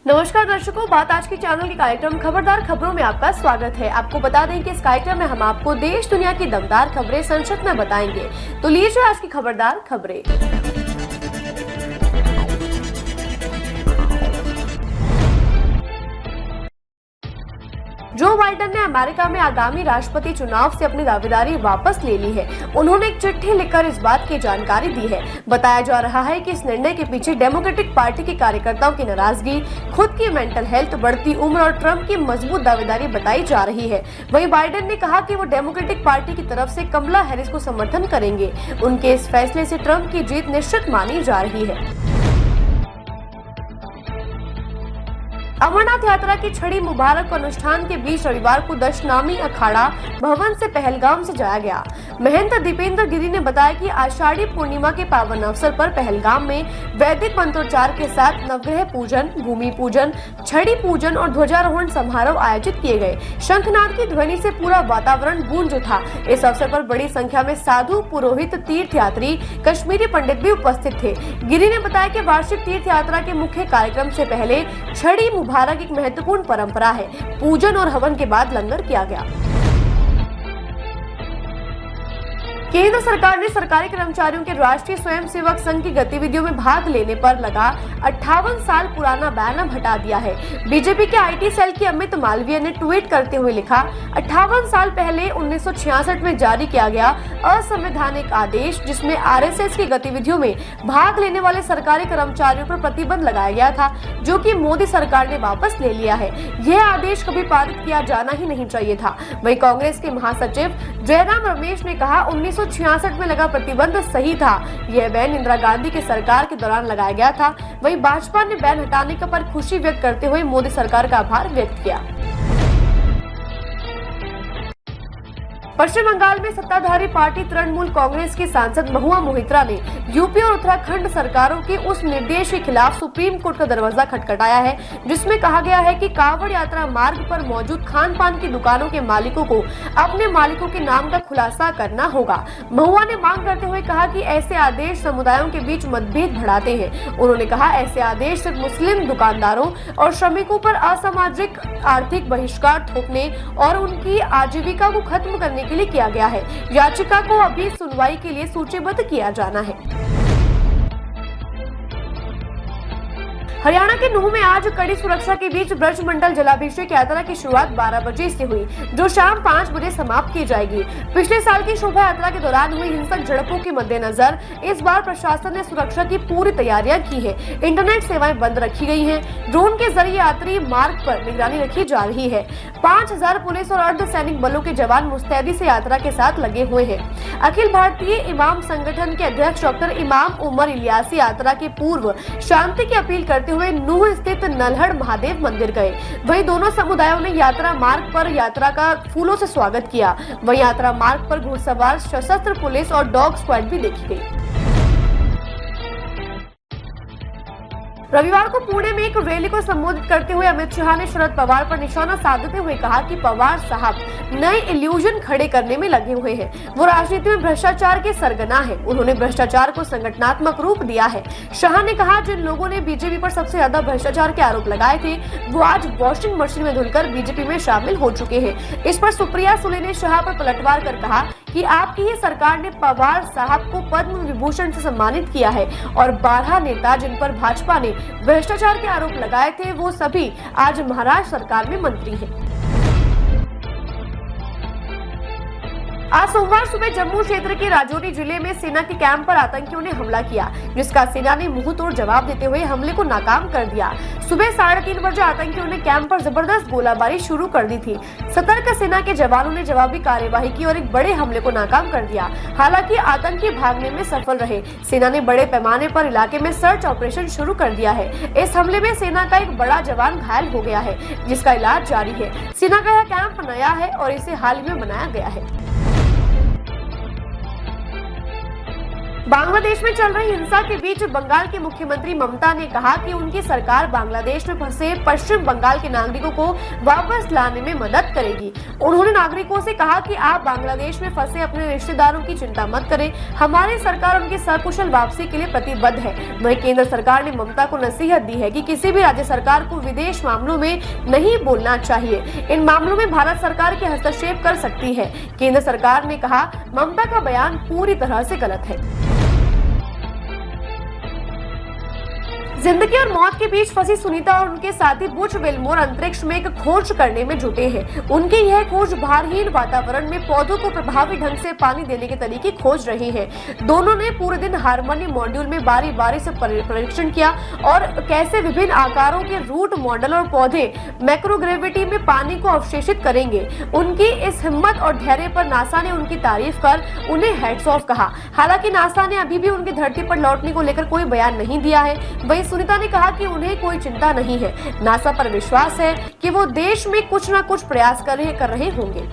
नमस्कार दर्शकों, बात आज के चैनल के कार्यक्रम खबरदार खबरों में आपका स्वागत है। आपको बता दें कि इस कार्यक्रम में हम आपको देश दुनिया की दमदार खबरें संक्षिप्त में बताएंगे। तो लीजिए आज की खबरदार खबरें। जो बाइडेन ने अमेरिका में आगामी राष्ट्रपति चुनाव से अपनी दावेदारी वापस ले ली है। उन्होंने एक चिट्ठी लिखकर इस बात की जानकारी दी है। बताया जा रहा है कि इस निर्णय के पीछे डेमोक्रेटिक पार्टी के कार्यकर्ताओं की नाराजगी, खुद की मेंटल हेल्थ, बढ़ती उम्र और ट्रंप की मजबूत दावेदारी बताई जा रही है। वहीं बाइडेन ने कहा कि वो डेमोक्रेटिक पार्टी की तरफ से कमला हैरिस को समर्थन करेंगे। उनके इस फैसले से ट्रंप की जीत निश्चित मानी जा रही है। अमरनाथ यात्रा की छड़ी मुबारक अनुष्ठान के बीच रविवार को दशनामी अखाड़ा भवन से पहलगाम से जाया गया। महंत दीपेंद्र गिरी ने बताया कि आषाढ़ी पूर्णिमा के पावन अवसर पर पहलगाम में वैदिक मंत्रोच्चार के साथ नवग्रह पूजन, भूमि पूजन, छड़ी पूजन और ध्वजारोहण समारोह आयोजित किए गए। शंखनाद की ध्वनि से पूरा वातावरण गूंज उठा। इस अवसर पर बड़ी संख्या में साधु, पुरोहित, तीर्थयात्री, कश्मीरी पंडित भी उपस्थित थे। गिरी ने बताया कि वार्षिक तीर्थ यात्रा के मुख्य कार्यक्रम से पहले छड़ी मुबारक एक महत्वपूर्ण परंपरा है। पूजन और हवन के बाद लंगर किया गया। केंद्र सरकार ने सरकारी कर्मचारियों के राष्ट्रीय स्वयंसेवक संघ की गतिविधियों में भाग लेने पर लगा 58 साल पुराना बैन अब हटा दिया है। बीजेपी के आईटी सेल की अमित मालवीय ने ट्वीट करते हुए लिखा, 58 साल पहले 1966 में जारी किया गया असंवैधानिक आदेश, जिसमें आरएसएस की गतिविधियों में भाग लेने वाले सरकारी कर्मचारियों पर प्रतिबंध लगाया गया था, जो कि मोदी सरकार ने वापस ले लिया है। यह आदेश कभी पारित किया जाना ही नहीं चाहिए था। वहीं कांग्रेस के महासचिव जयराम रमेश ने कहा, 1966 में लगा प्रतिबंध सही था। यह बैन इंदिरा गांधी की सरकार के दौरान लगाया गया था। वहीं भाजपा ने बैन हटाने पर खुशी व्यक्त करते हुए मोदी सरकार का आभार व्यक्त किया। पश्चिम बंगाल में सत्ताधारी पार्टी तृणमूल कांग्रेस की सांसद महुआ मोहित्रा ने यूपी और उत्तराखंड सरकारों के उस निर्देश के खिलाफ सुप्रीम कोर्ट का दरवाजा खटखटाया है, जिसमें कहा गया है कि कांवड़ यात्रा मार्ग पर मौजूद खान पान की दुकानों के मालिकों को अपने मालिकों के नाम का खुलासा करना होगा। महुआ ने मांग करते हुए कहा कि ऐसे आदेश समुदायों के बीच मतभेद बढ़ाते हैं। उन्होंने कहा, ऐसे आदेश सिर्फ मुस्लिम दुकानदारों और श्रमिकों पर असामाजिक आर्थिक बहिष्कार थोपने और उनकी आजीविका को खत्म करने के लिए किया गया है। याचिका को अभी सुनवाई के लिए सूचीबद्ध किया जाना है। हरियाणा के नूंह में आज कड़ी सुरक्षा के बीच ब्रजमंडल जलाभिषेक यात्रा की शुरुआत 12 बजे से हुई, जो शाम 5 बजे समाप्त की जाएगी। पिछले साल की शोभा यात्रा के दौरान हुई हिंसक झड़पों के मद्देनजर इस बार प्रशासन ने सुरक्षा की पूरी तैयारियां की है। इंटरनेट सेवाएं बंद रखी गई हैं। ड्रोन के जरिए यात्री मार्ग पर निगरानी रखी जा रही है। 5000 पुलिस और अर्धसैनिक बलों के जवान मुस्तैदी से यात्रा के साथ लगे हुए हैं। अखिल भारतीय इमाम संगठन के अध्यक्ष डॉक्टर इमाम उमर इलियासी यात्रा के पूर्व शांति की अपील करते हुए नूंह स्थित नल्हड़ महादेव मंदिर गए। वहीं दोनों समुदायों ने यात्रा मार्ग पर यात्रा का फूलों से स्वागत किया। वहीं यात्रा मार्ग पर घुड़सवार, सशस्त्र पुलिस और डॉग स्क्वाड भी देखी गई। रविवार को पुणे में एक रैली को संबोधित करते हुए अमित शाह ने शरद पवार पर निशाना साधते हुए कहा कि पवार साहब नए इल्यूजन खड़े करने में लगे हुए हैं। वो राजनीति में भ्रष्टाचार के सरगना है। उन्होंने भ्रष्टाचार को संगठनात्मक रूप दिया है। शाह ने कहा, जिन लोगों ने बीजेपी पर सबसे ज्यादा भ्रष्टाचार के आरोप लगाए थे, वो आज वॉशिंग मशीन में धुलकर बीजेपी में शामिल हो चुके हैं। इस पर सुप्रिया सुले ने शाह पर पलटवार कर कहा कि आपकी ही सरकार ने पवार साहब को पद्म विभूषण से सम्मानित किया है और 12 नेता जिन पर भाजपा ने भ्रष्टाचार के आरोप लगाए थे, वो सभी आज महाराष्ट्र सरकार में मंत्री हैं। आज सोमवार सुबह जम्मू क्षेत्र के राजौरी जिले में सेना के कैंप पर आतंकियों ने हमला किया, जिसका सेना ने मुंहतोड़ जवाब देते हुए हमले को नाकाम कर दिया। सुबह 3:30 बजे आतंकियों ने कैंप पर जबरदस्त गोलाबारी शुरू कर दी थी। सतर्क सेना के जवानों ने जवाबी कार्यवाही की और एक बड़े हमले को नाकाम कर दिया। हालांकि आतंकी भागने में सफल रहे। सेना ने बड़े पैमाने पर इलाके में सर्च ऑपरेशन शुरू कर दिया है। इस हमले में सेना का एक बड़ा जवान घायल हो गया है, जिसका इलाज जारी है। सेना का यह कैंप नया है और इसे हाल ही में बनाया गया है। बांग्लादेश में चल रही हिंसा के बीच बंगाल की मुख्यमंत्री ममता ने कहा कि उनकी सरकार बांग्लादेश में फंसे पश्चिम बंगाल के नागरिकों को वापस लाने में मदद करेगी। उन्होंने नागरिकों से कहा कि आप बांग्लादेश में फंसे अपने रिश्तेदारों की चिंता मत करें, हमारी सरकार उनकी सकुशल वापसी के लिए प्रतिबद्ध है। वहीं केंद्र सरकार ने ममता को नसीहत दी है कि किसी भी राज्य सरकार को विदेश मामलों में नहीं बोलना चाहिए। इन मामलों में भारत सरकार के हस्तक्षेप कर सकती है। केंद्र सरकार ने कहा, ममता का बयान पूरी तरह से गलत है। जिंदगी और मौत के बीच फंसी सुनीता और उनके साथी बुच विल्मोर अंतरिक्ष में एक खोज करने में जुटे हैं। उनकी यह खोज भारहीन वातावरण में पौधों को प्रभावी ढंग से पानी देने के तरीके खोज रही है। दोनों ने पूरे दिन हार्मनी मॉड्यूल में बारी बारी से परीक्षण किया और कैसे विभिन्न आकारों के रूट मॉडल और पौधे मैक्रोग्रेविटी में पानी को अवशेषित करेंगे। उनकी इस हिम्मत और धैर्य पर नासा ने उनकी तारीफ कर उन्हें हैट्स ऑफ कहा। हालांकि नासा ने अभी भी उनकी धरती पर लौटने को लेकर कोई बयान नहीं दिया है। वहीं सुनीता ने कहा कि उन्हें कोई चिंता नहीं है, नासा पर विश्वास है कि वो देश में कुछ न कुछ प्रयास कर रहे होंगे।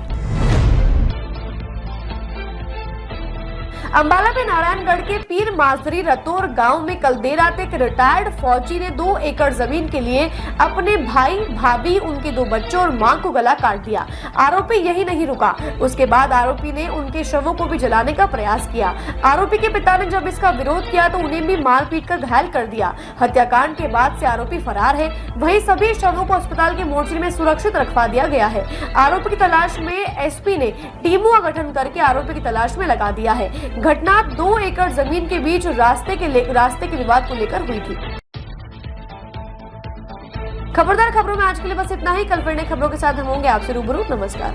अंबाला में नारायणगढ़ के पीर माजरी रतौर गांव में कल देर रात एक रिटायर्ड फौजी ने 2 एकड़ जमीन के लिए अपने भाई, भाभी, उनके 2 बच्चों और मां को गला काट दिया। आरोपी यही नहीं रुका, उसके बाद आरोपी ने उनके शवों को भी जलाने का प्रयास किया। आरोपी के पिता ने जब इसका विरोध किया तो उन्हें भी मार पीट कर घायल कर दिया। हत्याकांड के बाद से आरोपी फरार है। वहीं सभी शवों को अस्पताल के मोर्चरी में सुरक्षित रखवा दिया गया है। आरोपी की तलाश में एसपी ने टीमों का गठन करके आरोपी की तलाश में लगा दिया है। घटना 2 एकड़ जमीन के बीच रास्ते के विवाद को लेकर हुई थी। खबरदार खबरों में आज के लिए बस इतना ही। कल फिर नई खबरों के साथ हम होंगे आपसे रूबरू। नमस्कार।